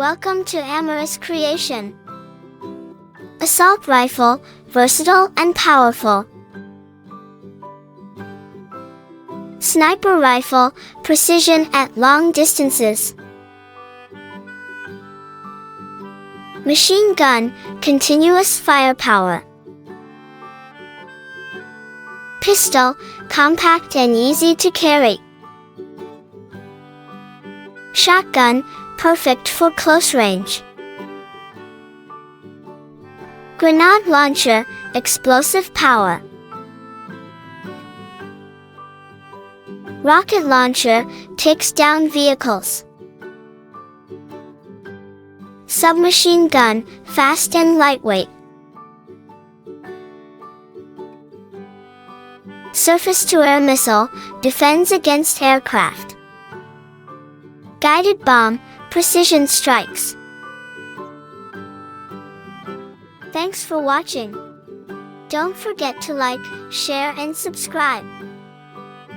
Welcome to Amaris creation. Assault rifle, versatile and powerful. Sniper rifle, precision at long distances. Machine gun, continuous firepower. Pistol, compact and easy to carry. Shotgun, perfect for close range. Grenade launcher, explosive power. Rocket launcher, takes down vehicles. Submachine gun, fast and lightweight. Surface-to-air missile, defends against aircraft. Guided bomb, precision strikes. Thanks for watching. Don't forget to like, share and subscribe.